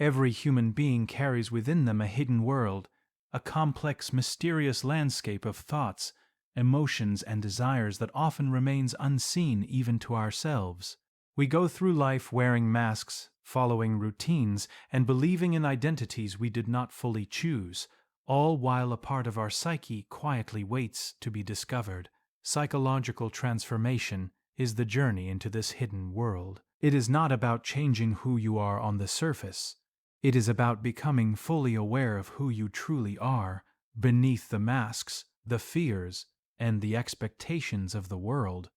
Every human being carries within them a hidden world, a complex, mysterious landscape of thoughts, emotions, and desires that often remains unseen even to ourselves. We go through life wearing masks, following routines, and believing in identities we did not fully choose, all while a part of our psyche quietly waits to be discovered. Psychological transformation is the journey into this hidden world. It is not about changing who you are on the surface. It is about becoming fully aware of who you truly are, beneath the masks, the fears, and the expectations of the world.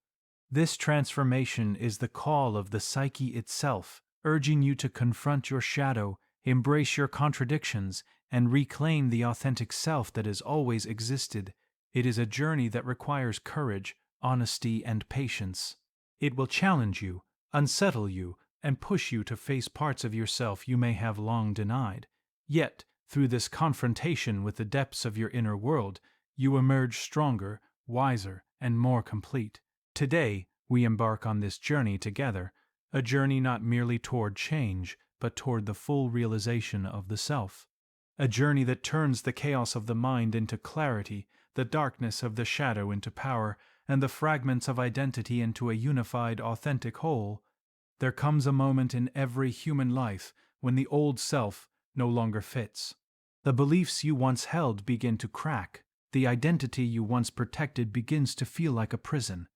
This transformation is the call of the psyche itself, urging you to confront your shadow, embrace your contradictions, and reclaim the authentic self that has always existed. It is a journey that requires courage, honesty, and patience. It will challenge you, unsettle you, and push you to face parts of yourself you may have long denied. Yet, through this confrontation with the depths of your inner world, you emerge stronger, wiser, and more complete. Today, we embark on this journey together, a journey not merely toward change, but toward the full realization of the self. A journey that turns the chaos of the mind into clarity, the darkness of the shadow into power, and the fragments of identity into a unified, authentic whole. There comes a moment in every human life when the old self no longer fits. The beliefs you once held begin to crack. The identity you once protected begins to feel like a prison.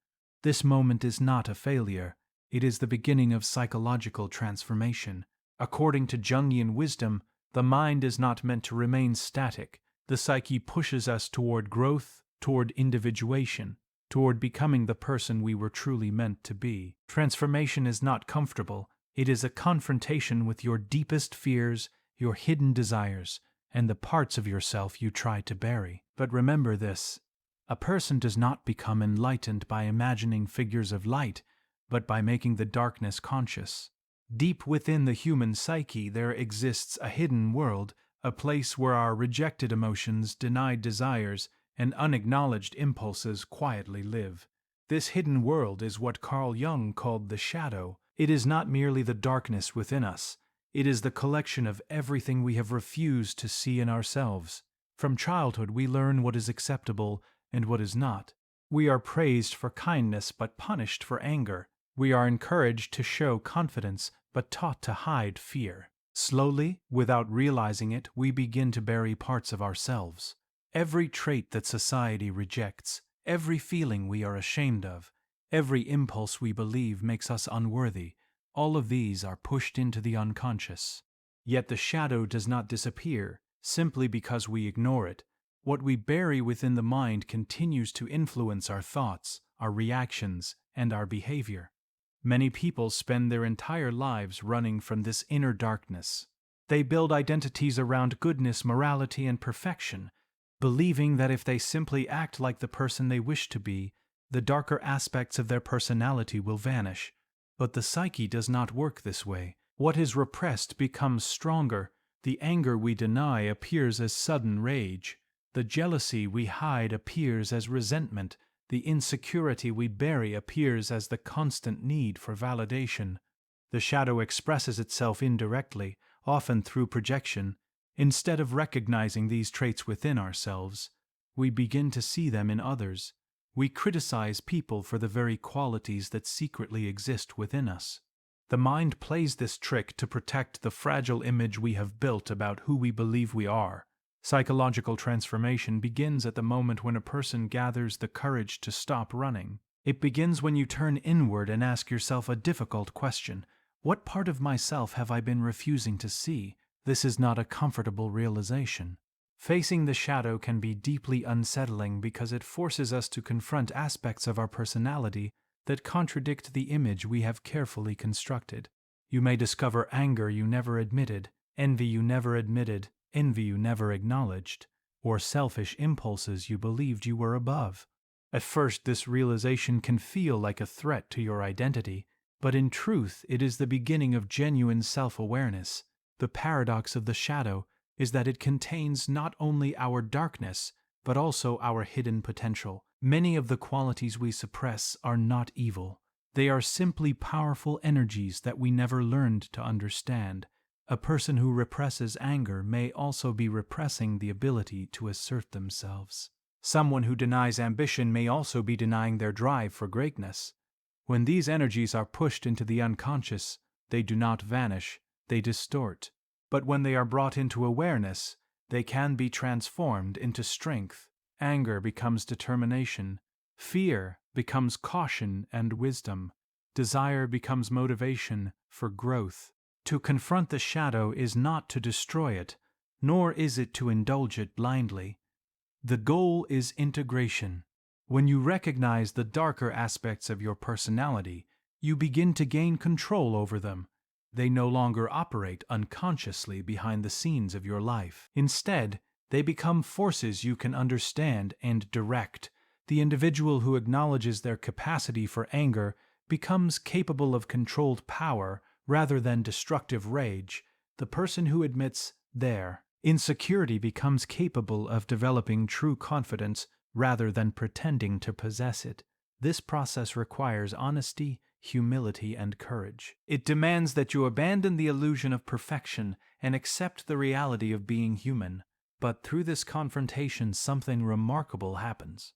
This moment is not a failure. It is the beginning of psychological transformation. According to Jungian wisdom, the mind is not meant to remain static. The psyche pushes us toward growth, toward individuation, toward becoming the person we were truly meant to be. Transformation is not comfortable. It is a confrontation with your deepest fears, your hidden desires, and the parts of yourself you try to bury. But remember this: a person does not become enlightened by imagining figures of light, but by making the darkness conscious. Deep within the human psyche there exists a hidden world, a place where our rejected emotions, denied desires, and unacknowledged impulses quietly live. This hidden world is what Carl Jung called the shadow. It is not merely the darkness within us. It is the collection of everything we have refused to see in ourselves. From childhood we learn what is acceptable and what is not. We are praised for kindness but punished for anger. We are encouraged to show confidence but taught to hide fear. Slowly, without realizing it, we begin to bury parts of ourselves. Every trait that society rejects, every feeling we are ashamed of, every impulse we believe makes us unworthy, all of these are pushed into the unconscious. Yet the shadow does not disappear simply because we ignore it. What we bury within the mind continues to influence our thoughts, our reactions, and our behavior. Many people spend their entire lives running from this inner darkness. They build identities around goodness, morality, and perfection, believing that if they simply act like the person they wish to be, the darker aspects of their personality will vanish. But the psyche does not work this way. What is repressed becomes stronger. The anger we deny appears as sudden rage. The jealousy we hide appears as resentment. The insecurity we bury appears as the constant need for validation. The shadow expresses itself indirectly, often through projection. Instead of recognizing these traits within ourselves, we begin to see them in others. We criticize people for the very qualities that secretly exist within us. The mind plays this trick to protect the fragile image we have built about who we believe we are. Psychological transformation begins at the moment when a person gathers the courage to stop running. It begins when you turn inward and ask yourself a difficult question: what part of myself have I been refusing to see? This is not a comfortable realization. Facing the shadow can be deeply unsettling because it forces us to confront aspects of our personality that contradict the image we have carefully constructed. You may discover anger you never admitted, envy you never admitted, envy you never acknowledged, or selfish impulses you believed you were above. At first, this realization can feel like a threat to your identity, but in truth, it is the beginning of genuine self-awareness. The paradox of the shadow is that it contains not only our darkness, but also our hidden potential. Many of the qualities we suppress are not evil. They are simply powerful energies that we never learned to understand. A person who represses anger may also be repressing the ability to assert themselves. Someone who denies ambition may also be denying their drive for greatness. When these energies are pushed into the unconscious, they do not vanish, they distort. But when they are brought into awareness, they can be transformed into strength. Anger becomes determination. Fear becomes caution and wisdom. Desire becomes motivation for growth. To confront the shadow is not to destroy it, nor is it to indulge it blindly. The goal is integration. When you recognize the darker aspects of your personality, you begin to gain control over them. They no longer operate unconsciously behind the scenes of your life. Instead, they become forces you can understand and direct. The individual who acknowledges their capacity for anger becomes capable of controlled power rather than destructive rage. The person who admits their insecurity becomes capable of developing true confidence rather than pretending to possess it. This process requires honesty, humility, and courage. It demands that you abandon the illusion of perfection and accept the reality of being human. But through this confrontation, something remarkable happens.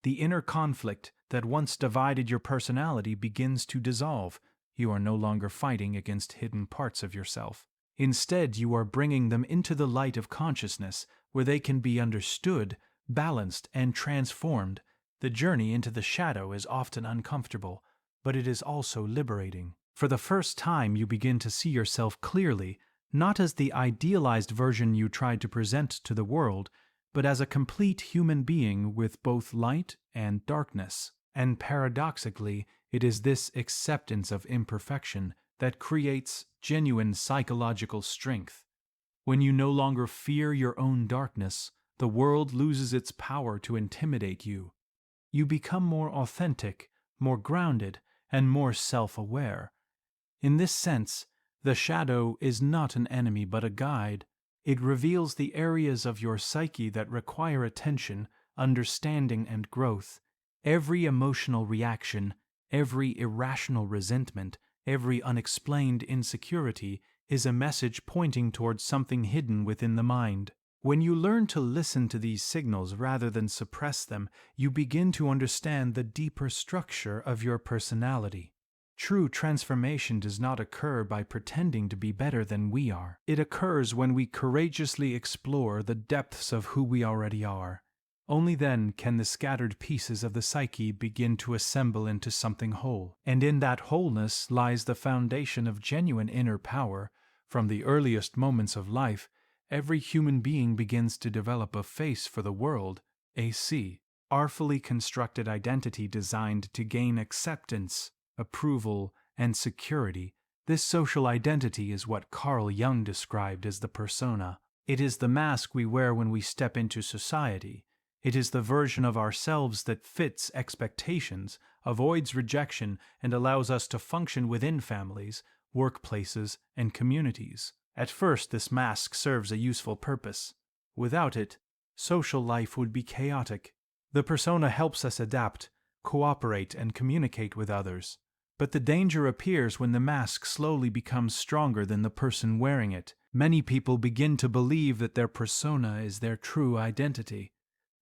The inner conflict that once divided your personality begins to dissolve. You are no longer fighting against hidden parts of yourself. Instead, you are bringing them into the light of consciousness, where they can be understood, balanced, and transformed. The journey into the shadow is often uncomfortable, but it is also liberating. For the first time, you begin to see yourself clearly, not as the idealized version you tried to present to the world, but as a complete human being with both light and darkness. And paradoxically, it is this acceptance of imperfection that creates genuine psychological strength. When you no longer fear your own darkness, the world loses its power to intimidate you. You become more authentic, more grounded, and more self-aware. In this sense, the shadow is not an enemy but a guide. It reveals the areas of your psyche that require attention, understanding, and growth. Every emotional reaction, every irrational resentment, every unexplained insecurity is a message pointing towards something hidden within the mind. When you learn to listen to these signals rather than suppress them, you begin to understand the deeper structure of your personality. True transformation does not occur by pretending to be better than we are. It occurs when we courageously explore the depths of who we already are. Only then can the scattered pieces of the psyche begin to assemble into something whole. And in that wholeness lies the foundation of genuine inner power. From the earliest moments of life, every human being begins to develop a face for the world, a artfully constructed identity designed to gain acceptance, approval, and security. This social identity is what Carl Jung described as the persona. It is the mask we wear when we step into society. It is the version of ourselves that fits expectations, avoids rejection, and allows us to function within families, workplaces, and communities. At first, this mask serves a useful purpose. Without it, social life would be chaotic. The persona helps us adapt, cooperate, and communicate with others. But the danger appears when the mask slowly becomes stronger than the person wearing it. Many people begin to believe that their persona is their true identity.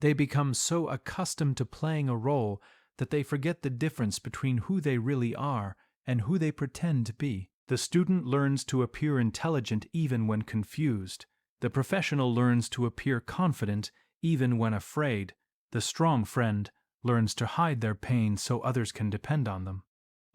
They become so accustomed to playing a role that they forget the difference between who they really are and who they pretend to be. The student learns to appear intelligent even when confused. The professional learns to appear confident even when afraid. The strong friend learns to hide their pain so others can depend on them.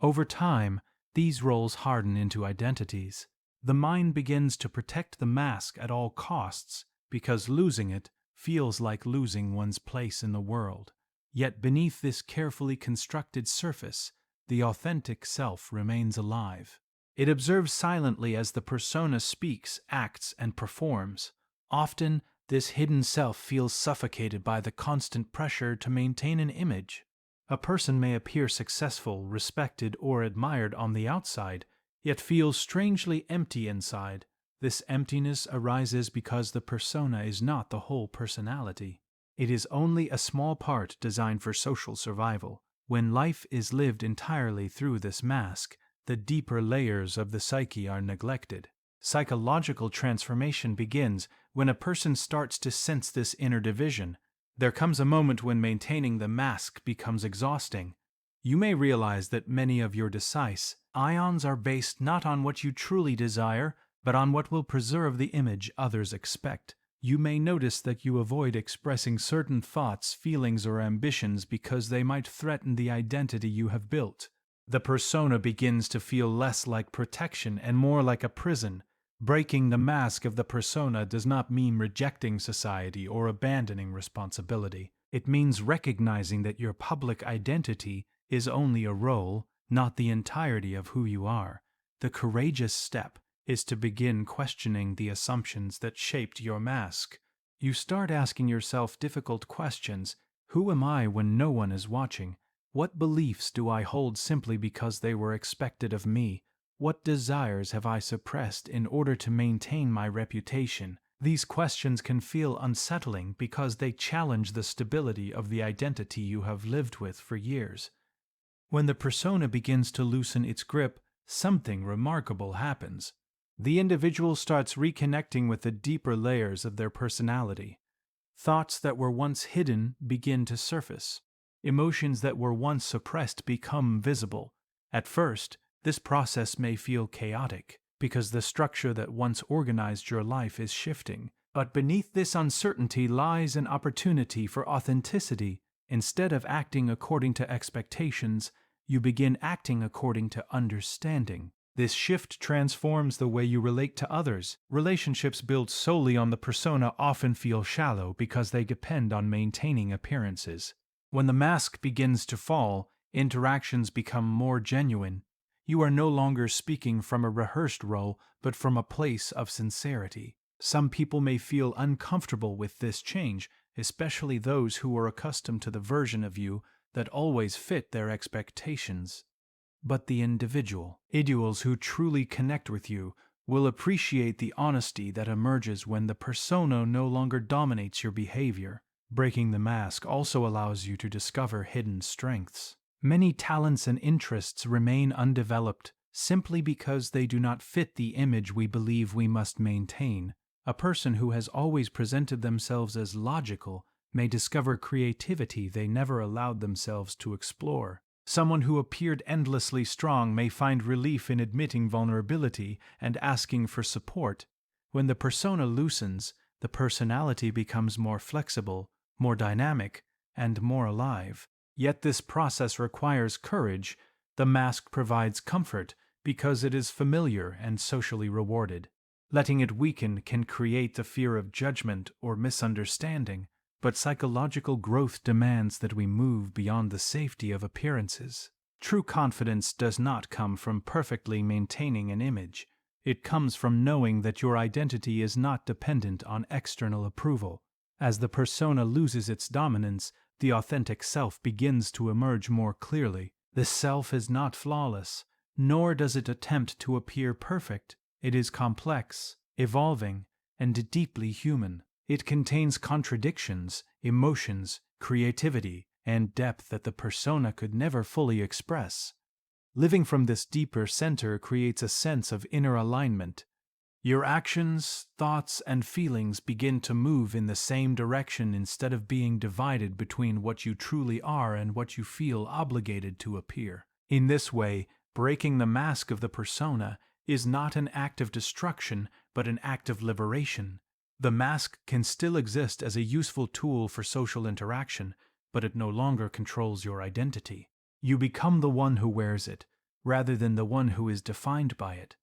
Over time, these roles harden into identities. The mind begins to protect the mask at all costs because losing it feels like losing one's place in the world. Yet beneath this carefully constructed surface, the authentic self remains alive. It observes silently as the persona speaks, acts, and performs. Often, this hidden self feels suffocated by the constant pressure to maintain an image. A person may appear successful, respected, or admired on the outside, yet feels strangely empty inside. This emptiness arises because the persona is not the whole personality. It is only a small part designed for social survival. When life is lived entirely through this mask, the deeper layers of the psyche are neglected. Psychological transformation begins when a person starts to sense this inner division. There comes a moment when maintaining the mask becomes exhausting. You may realize that many of your decisive ions are based not on what you truly desire, but on what will preserve the image others expect. You may notice that you avoid expressing certain thoughts, feelings, or ambitions because they might threaten the identity you have built. The persona begins to feel less like protection and more like a prison. Breaking the mask of the persona does not mean rejecting society or abandoning responsibility. It means recognizing that your public identity is only a role, not the entirety of who you are. The courageous step is to begin questioning the assumptions that shaped your mask. You start asking yourself difficult questions. Who am I when no one is watching? What beliefs do I hold simply because they were expected of me? What desires have I suppressed in order to maintain my reputation? These questions can feel unsettling because they challenge the stability of the identity you have lived with for years. When the persona begins to loosen its grip, something remarkable happens. The individual starts reconnecting with the deeper layers of their personality. Thoughts that were once hidden begin to surface. Emotions that were once suppressed become visible. At first, this process may feel chaotic, because the structure that once organized your life is shifting. But beneath this uncertainty lies an opportunity for authenticity. Instead of acting according to expectations, you begin acting according to understanding. This shift transforms the way you relate to others. Relationships built solely on the persona often feel shallow because they depend on maintaining appearances. When the mask begins to fall, interactions become more genuine. You are no longer speaking from a rehearsed role, but from a place of sincerity. Some people may feel uncomfortable with this change, especially those who are accustomed to the version of you that always fit their expectations. But the individuals who truly connect with you will appreciate the honesty that emerges when the persona no longer dominates your behavior. Breaking the mask also allows you to discover hidden strengths. Many talents and interests remain undeveloped simply because they do not fit the image we believe we must maintain. A person who has always presented themselves as logical may discover creativity they never allowed themselves to explore. Someone who appeared endlessly strong may find relief in admitting vulnerability and asking for support. When the persona loosens, the personality becomes more flexible, more dynamic, and more alive. Yet this process requires courage. The mask provides comfort because it is familiar and socially rewarded. Letting it weaken can create the fear of judgment or misunderstanding. But psychological growth demands that we move beyond the safety of appearances. True confidence does not come from perfectly maintaining an image. It comes from knowing that your identity is not dependent on external approval. As the persona loses its dominance, the authentic self begins to emerge more clearly. The self is not flawless, nor does it attempt to appear perfect. It is complex, evolving, and deeply human. It contains contradictions, emotions, creativity, and depth that the persona could never fully express. Living from this deeper center creates a sense of inner alignment. Your actions, thoughts, and feelings begin to move in the same direction instead of being divided between what you truly are and what you feel obligated to appear. In this way, breaking the mask of the persona is not an act of destruction, but an act of liberation. The mask can still exist as a useful tool for social interaction, but it no longer controls your identity. You become the one who wears it, rather than the one who is defined by it.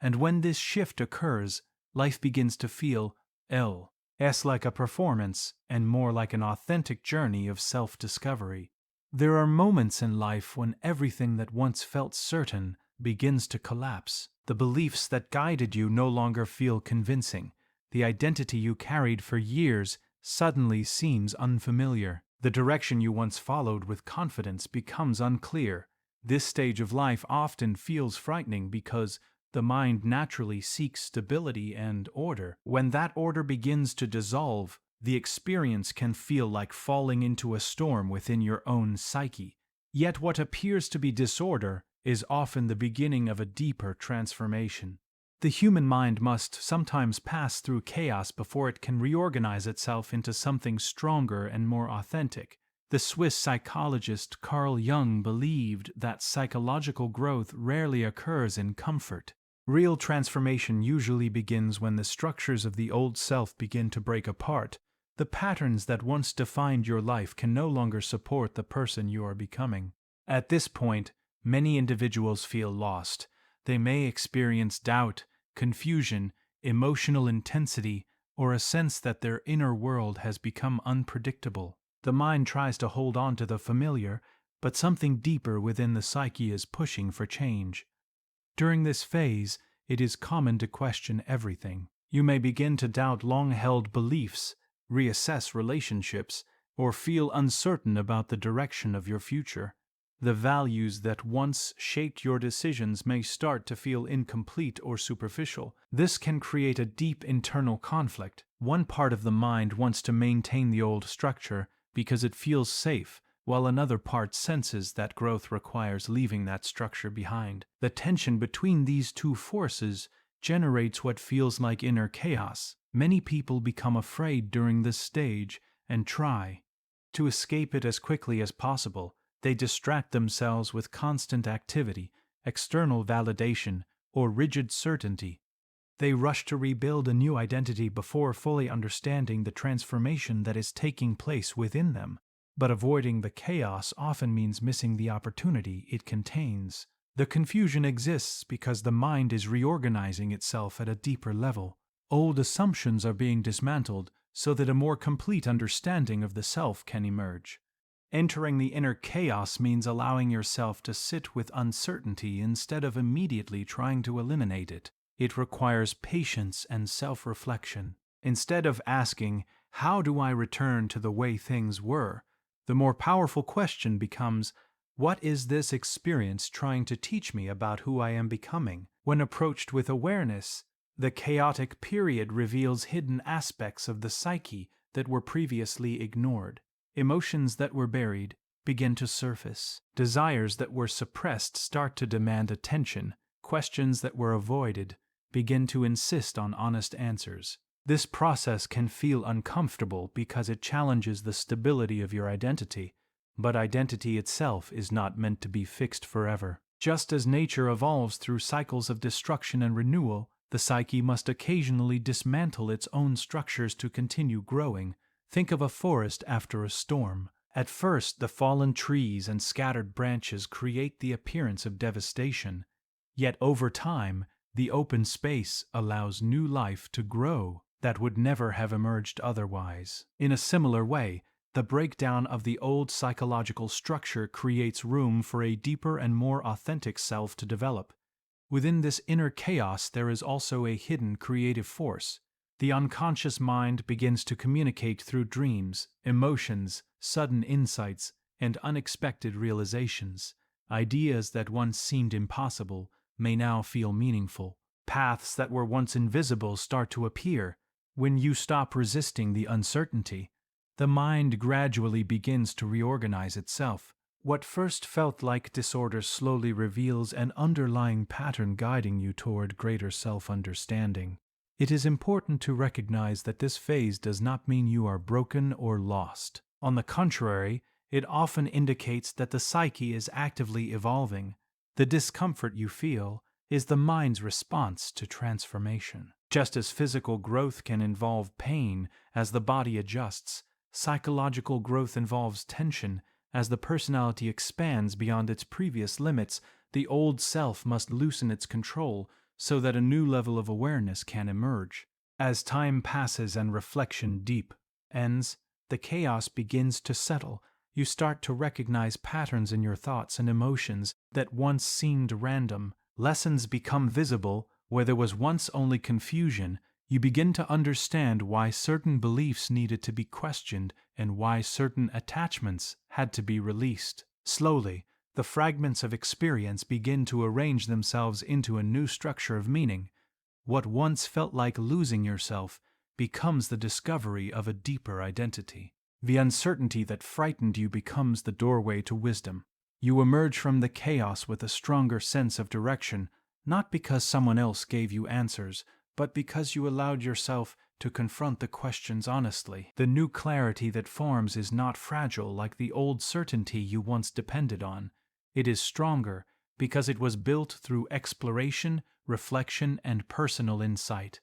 And when this shift occurs, life begins to feel less like a performance and more like an authentic journey of self-discovery. There are moments in life when everything that once felt certain begins to collapse. The beliefs that guided you no longer feel convincing. The identity you carried for years suddenly seems unfamiliar. The direction you once followed with confidence becomes unclear. This stage of life often feels frightening because the mind naturally seeks stability and order. When that order begins to dissolve, the experience can feel like falling into a storm within your own psyche. Yet what appears to be disorder is often the beginning of a deeper transformation. The human mind must sometimes pass through chaos before it can reorganize itself into something stronger and more authentic. The Swiss psychologist Carl Jung believed that psychological growth rarely occurs in comfort. Real transformation usually begins when the structures of the old self begin to break apart. The patterns that once defined your life can no longer support the person you are becoming. At this point, many individuals feel lost. They may experience doubt, confusion, emotional intensity, or a sense that their inner world has become unpredictable. The mind tries to hold on to the familiar, but something deeper within the psyche is pushing for change. During this phase, it is common to question everything. You may begin to doubt long-held beliefs, reassess relationships, or feel uncertain about the direction of your future. The values that once shaped your decisions may start to feel incomplete or superficial. This can create a deep internal conflict. One part of the mind wants to maintain the old structure because it feels safe, while another part senses that growth requires leaving that structure behind. The tension between these two forces generates what feels like inner chaos. Many people become afraid during this stage and try to escape it as quickly as possible. They distract themselves with constant activity, external validation, or rigid certainty. They rush to rebuild a new identity before fully understanding the transformation that is taking place within them. But avoiding the chaos often means missing the opportunity it contains. The confusion exists because the mind is reorganizing itself at a deeper level. Old assumptions are being dismantled so that a more complete understanding of the self can emerge. Entering the inner chaos means allowing yourself to sit with uncertainty instead of immediately trying to eliminate it. It requires patience and self-reflection. Instead of asking, "How do I return to the way things were?" the more powerful question becomes, "What is this experience trying to teach me about who I am becoming?" When approached with awareness, the chaotic period reveals hidden aspects of the psyche that were previously ignored. Emotions that were buried begin to surface. Desires that were suppressed start to demand attention. Questions that were avoided begin to insist on honest answers. This process can feel uncomfortable because it challenges the stability of your identity, but identity itself is not meant to be fixed forever. Just as nature evolves through cycles of destruction and renewal, the psyche must occasionally dismantle its own structures to continue growing. Think of a forest after a storm. At first, the fallen trees and scattered branches create the appearance of devastation. Yet over time, the open space allows new life to grow that would never have emerged otherwise. In a similar way, the breakdown of the old psychological structure creates room for a deeper and more authentic self to develop. Within this inner chaos, there is also a hidden creative force. The unconscious mind begins to communicate through dreams, emotions, sudden insights, and unexpected realizations. Ideas that once seemed impossible may now feel meaningful. Paths that were once invisible start to appear. When you stop resisting the uncertainty, the mind gradually begins to reorganize itself. What first felt like disorder slowly reveals an underlying pattern guiding you toward greater self-understanding. It is important to recognize that this phase does not mean you are broken or lost. On the contrary, it often indicates that the psyche is actively evolving. The discomfort you feel is the mind's response to transformation. Just as physical growth can involve pain as the body adjusts, psychological growth involves tension. As the personality expands beyond its previous limits, the old self must loosen its control so that a new level of awareness can emerge. As time passes and reflection deepens, the chaos begins to settle. You start to recognize patterns in your thoughts and emotions that once seemed random. Lessons become visible where there was once only confusion. You begin to understand why certain beliefs needed to be questioned and why certain attachments had to be released. Slowly, the fragments of experience begin to arrange themselves into a new structure of meaning. What once felt like losing yourself becomes the discovery of a deeper identity. The uncertainty that frightened you becomes the doorway to wisdom. You emerge from the chaos with a stronger sense of direction, not because someone else gave you answers, but because you allowed yourself to confront the questions honestly. The new clarity that forms is not fragile like the old certainty you once depended on. It is stronger because it was built through exploration, reflection, and personal insight.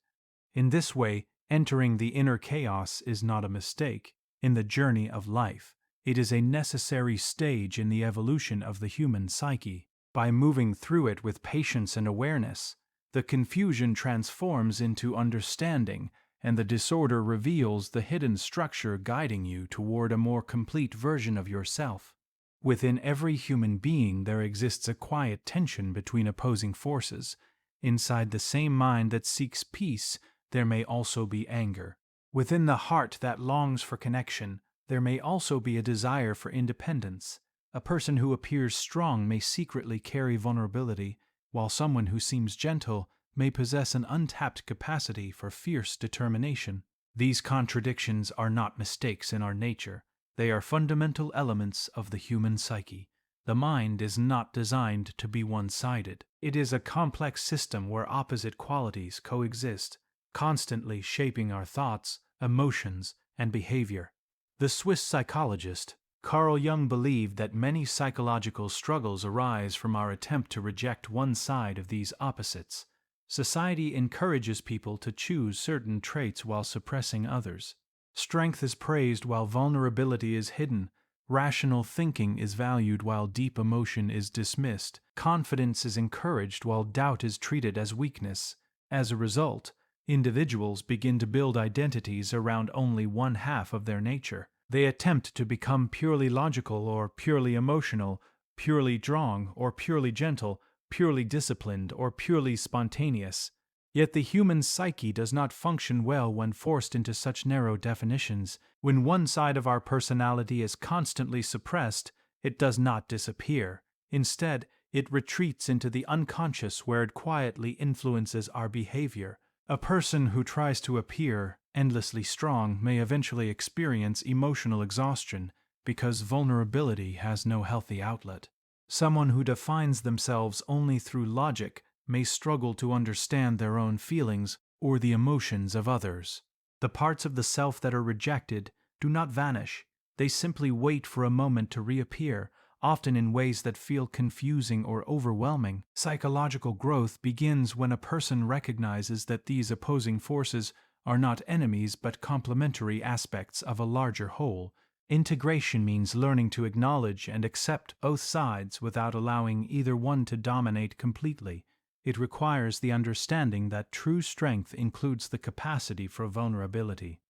In this way, entering the inner chaos is not a mistake in the journey of life. It is a necessary stage in the evolution of the human psyche. By moving through it with patience and awareness, the confusion transforms into understanding, and the disorder reveals the hidden structure guiding you toward a more complete version of yourself. Within every human being there exists a quiet tension between opposing forces. Inside the same mind that seeks peace, there may also be anger. Within the heart that longs for connection, there may also be a desire for independence. A person who appears strong may secretly carry vulnerability, while someone who seems gentle may possess an untapped capacity for fierce determination. These contradictions are not mistakes in our nature. They are fundamental elements of the human psyche. The mind is not designed to be one-sided. It is a complex system where opposite qualities coexist, constantly shaping our thoughts, emotions, and behavior. The Swiss psychologist Carl Jung believed that many psychological struggles arise from our attempt to reject one side of these opposites. Society encourages people to choose certain traits while suppressing others. Strength is praised while vulnerability is hidden. Rational thinking is valued while deep emotion is dismissed. Confidence is encouraged while doubt is treated as weakness. As a result, individuals begin to build identities around only one half of their nature. They attempt to become purely logical or purely emotional, purely strong or purely gentle, purely disciplined or purely spontaneous. Yet the human psyche does not function well when forced into such narrow definitions. When one side of our personality is constantly suppressed, it does not disappear. Instead, it retreats into the unconscious where it quietly influences our behavior. A person who tries to appear endlessly strong may eventually experience emotional exhaustion because vulnerability has no healthy outlet. Someone who defines themselves only through logic may struggle to understand their own feelings or the emotions of others. The parts of the self that are rejected do not vanish. They simply wait for a moment to reappear, often in ways that feel confusing or overwhelming. Psychological growth begins when a person recognizes that these opposing forces are not enemies but complementary aspects of a larger whole. Integration means learning to acknowledge and accept both sides without allowing either one to dominate completely. It requires the understanding that true strength includes the capacity for vulnerability.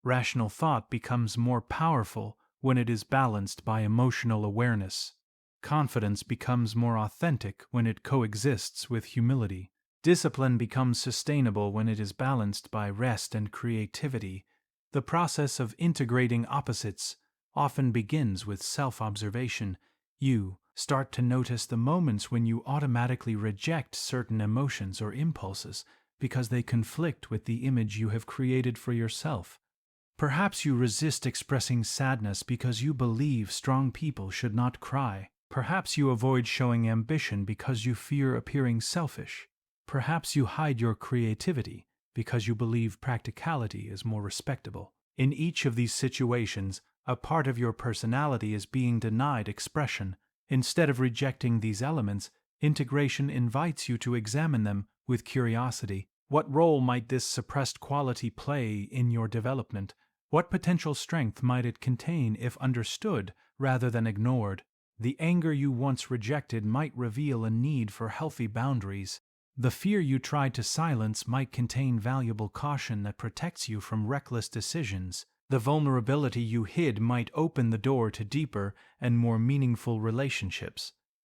Rational thought becomes more powerful when it is balanced by emotional awareness. Confidence becomes more authentic when it coexists with humility. Discipline becomes sustainable when it is balanced by rest and creativity. The process of integrating opposites often begins with self-observation. You start to notice the moments when you automatically reject certain emotions or impulses because they conflict with the image you have created for yourself. Perhaps you resist expressing sadness because you believe strong people should not cry. Perhaps you avoid showing ambition because you fear appearing selfish. Perhaps you hide your creativity because you believe practicality is more respectable. In each of these situations, a part of your personality is being denied expression. Instead of rejecting these elements, integration invites you to examine them with curiosity. What role might this suppressed quality play in your development? What potential strength might it contain if understood rather than ignored? The anger you once rejected might reveal a need for healthy boundaries. The fear you tried to silence might contain valuable caution that protects you from reckless decisions. The vulnerability you hid might open the door to deeper and more meaningful relationships.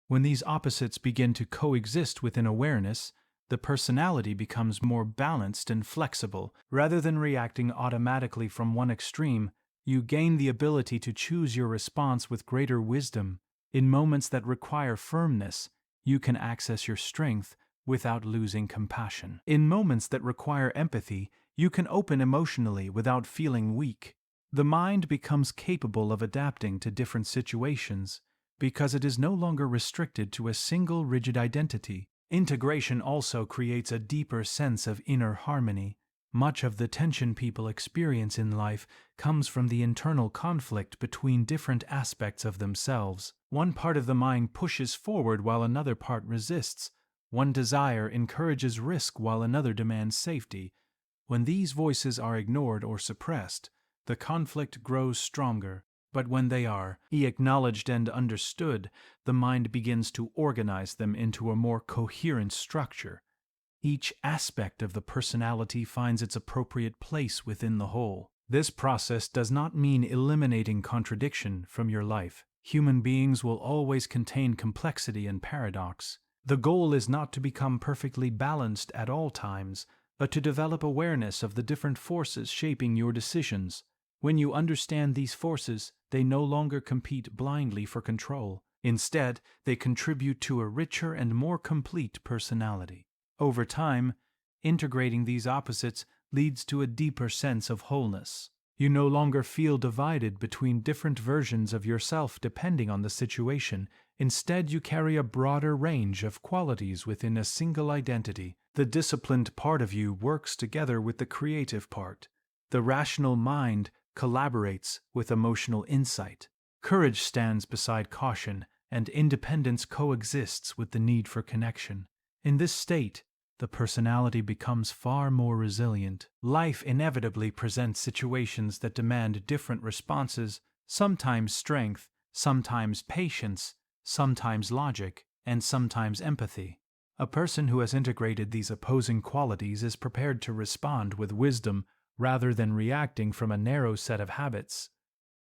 When these opposites begin to coexist within awareness, the personality becomes more balanced and flexible. Rather than reacting automatically from one extreme, you gain the ability to choose your response with greater wisdom. In moments that require firmness, you can access your strength without losing compassion. In moments that require empathy, you can open emotionally without feeling weak. The mind becomes capable of adapting to different situations because it is no longer restricted to a single rigid identity. Integration also creates a deeper sense of inner harmony. Much of the tension people experience in life comes from the internal conflict between different aspects of themselves. One part of the mind pushes forward while another part resists. One desire encourages risk while another demands safety. When these voices are ignored or suppressed, the conflict grows stronger. But when they are acknowledged and understood, the mind begins to organize them into a more coherent structure. Each aspect of the personality finds its appropriate place within the whole. This process does not mean eliminating contradiction from your life. Human beings will always contain complexity and paradox. The goal is not to become perfectly balanced at all times, but to develop awareness of the different forces shaping your decisions. When you understand these forces, they no longer compete blindly for control. Instead, they contribute to a richer and more complete personality. Over time, integrating these opposites leads to a deeper sense of wholeness. You no longer feel divided between different versions of yourself depending on the situation. Instead, you carry a broader range of qualities within a single identity. The disciplined part of you works together with the creative part. The rational mind collaborates with emotional insight. Courage stands beside caution, and independence coexists with the need for connection. In this state, the personality becomes far more resilient. Life inevitably presents situations that demand different responses, sometimes strength, sometimes patience, sometimes logic, and sometimes empathy. A person who has integrated these opposing qualities is prepared to respond with wisdom rather than reacting from a narrow set of habits.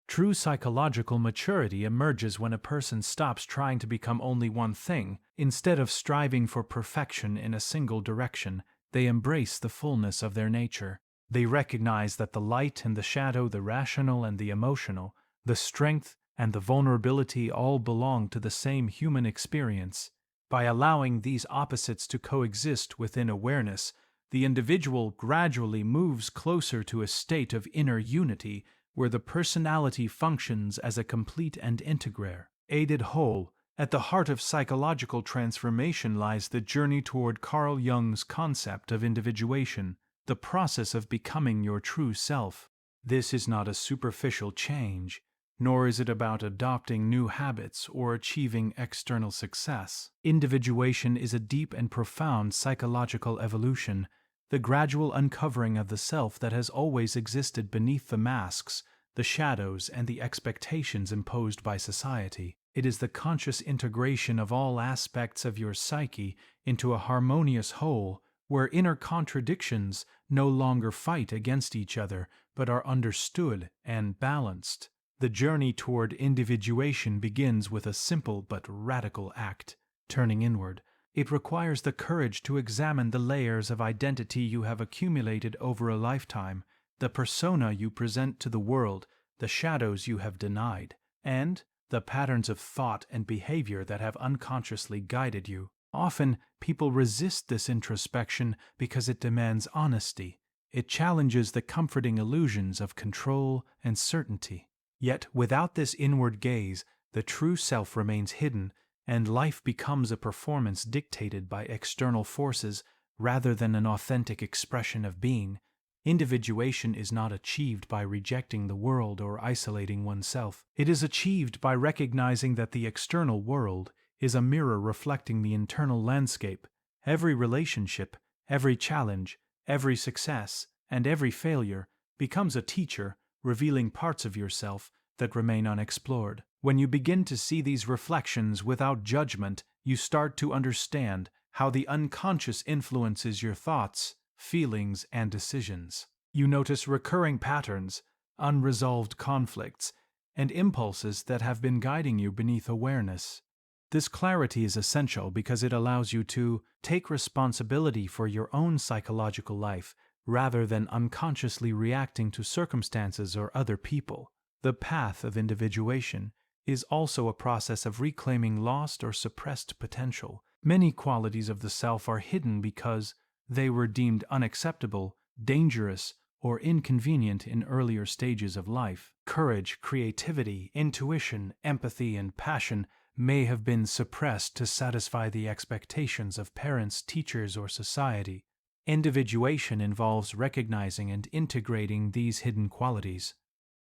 True psychological maturity emerges when a person stops trying to become only one thing. Instead of striving for perfection in a single direction, they embrace the fullness of their nature. They recognize that the light and the shadow, the rational and the emotional, the strength and the vulnerability all belong to the same human experience. By allowing these opposites to coexist within awareness, the individual gradually moves closer to a state of inner unity where the personality functions as a complete and integrated whole. At the heart of psychological transformation lies the journey toward Carl Jung's concept of individuation, the process of becoming your true self. This is not a superficial change, nor is it about adopting new habits or achieving external success. Individuation is a deep and profound psychological evolution, the gradual uncovering of the self that has always existed beneath the masks, the shadows, and the expectations imposed by society. It is the conscious integration of all aspects of your psyche into a harmonious whole, where inner contradictions no longer fight against each other, but are understood and balanced. The journey toward individuation begins with a simple but radical act, turning inward. It requires the courage to examine the layers of identity you have accumulated over a lifetime, the persona you present to the world, the shadows you have denied, and the patterns of thought and behavior that have unconsciously guided you. Often, people resist this introspection because it demands honesty. It challenges the comforting illusions of control and certainty. Yet, without this inward gaze, the true self remains hidden, and life becomes a performance dictated by external forces rather than an authentic expression of being. Individuation is not achieved by rejecting the world or isolating oneself. It is achieved by recognizing that the external world is a mirror reflecting the internal landscape. Every relationship, every challenge, every success, and every failure becomes a teacher, revealing parts of yourself that remain unexplored. When you begin to see these reflections without judgment, you start to understand how the unconscious influences your thoughts, feelings, and decisions. You notice recurring patterns, unresolved conflicts, and impulses that have been guiding you beneath awareness. This clarity is essential because it allows you to take responsibility for your own psychological life rather than unconsciously reacting to circumstances or other people. The path of individuation is also a process of reclaiming lost or suppressed potential. Many qualities of the self are hidden because they were deemed unacceptable, dangerous, or inconvenient in earlier stages of life. Courage, creativity, intuition, empathy, and passion may have been suppressed to satisfy the expectations of parents, teachers, or society. Individuation involves recognizing and integrating these hidden qualities.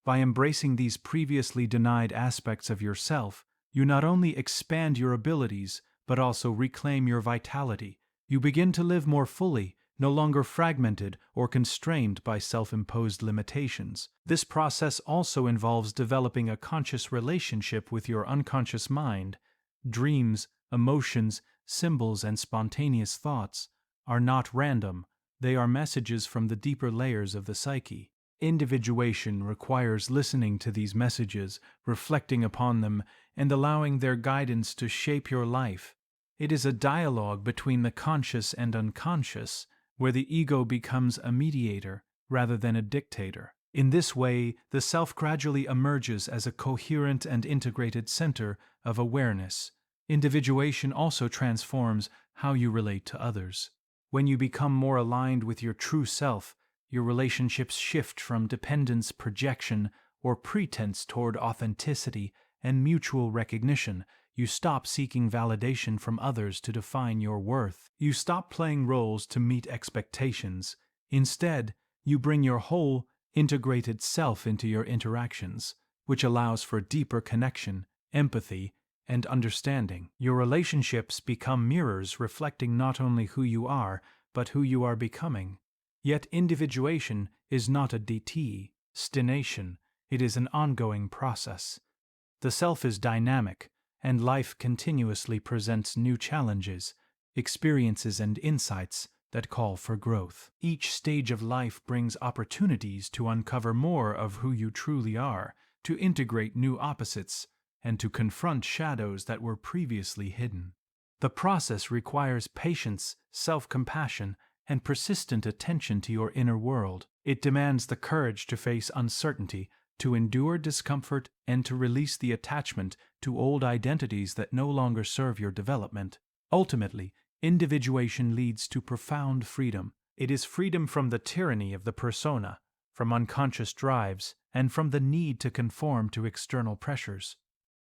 By embracing these previously denied aspects of yourself, you not only expand your abilities, but also reclaim your vitality. You begin to live more fully, no longer fragmented or constrained by self-imposed limitations. This process also involves developing a conscious relationship with your unconscious mind. Dreams, emotions, symbols, and spontaneous thoughts are not random. They are messages from the deeper layers of the psyche. Individuation requires listening to these messages, reflecting upon them, and allowing their guidance to shape your life. It is a dialogue between the conscious and unconscious, where the ego becomes a mediator rather than a dictator. In this way, the self gradually emerges as a coherent and integrated center of awareness. Individuation also transforms how you relate to others. When you become more aligned with your true self, your relationships shift from dependence, projection, or pretense toward authenticity and mutual recognition. You stop seeking validation from others to define your worth. You stop playing roles to meet expectations. Instead, you bring your whole, integrated self into your interactions, which allows for deeper connection, empathy, and understanding. Your relationships become mirrors reflecting not only who you are, but who you are becoming. Yet individuation is not a destination, it is an ongoing process. The self is dynamic, and life continuously presents new challenges, experiences, and insights that call for growth. Each stage of life brings opportunities to uncover more of who you truly are, to integrate new opposites, and to confront shadows that were previously hidden. The process requires patience, self-compassion, and persistent attention to your inner world. It demands the courage to face uncertainty, to endure discomfort, and to release the attachment to old identities that no longer serve your development. Ultimately, individuation leads to profound freedom. It is freedom from the tyranny of the persona, from unconscious drives, and from the need to conform to external pressures.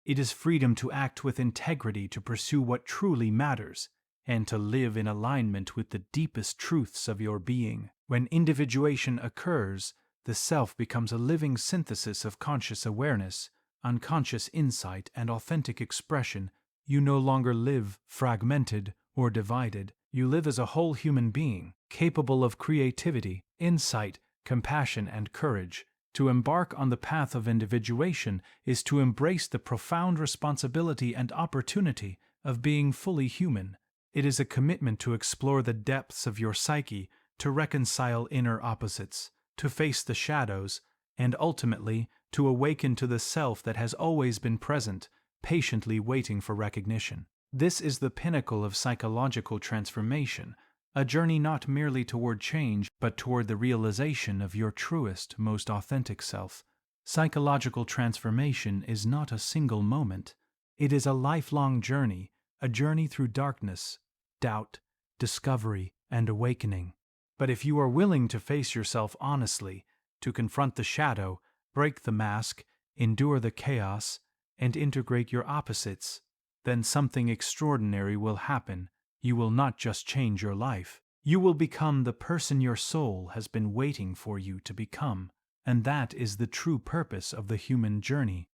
It is freedom to act with integrity, to pursue what truly matters, and to live in alignment with the deepest truths of your being. When individuation occurs, the self becomes a living synthesis of conscious awareness, unconscious insight, and authentic expression. You no longer live fragmented or divided. You live as a whole human being, capable of creativity, insight, compassion, and courage. To embark on the path of individuation is to embrace the profound responsibility and opportunity of being fully human. It is a commitment to explore the depths of your psyche, to reconcile inner opposites, to face the shadows, and ultimately to awaken to the self that has always been present, patiently waiting for recognition. This is the pinnacle of psychological transformation, a journey not merely toward change, but toward the realization of your truest, most authentic self. Psychological transformation is not a single moment. It is a lifelong journey, a journey through darkness, doubt, discovery, and awakening. But if you are willing to face yourself honestly, to confront the shadow, break the mask, endure the chaos, and integrate your opposites, then something extraordinary will happen. You will not just change your life. You will become the person your soul has been waiting for you to become. And that is the true purpose of the human journey.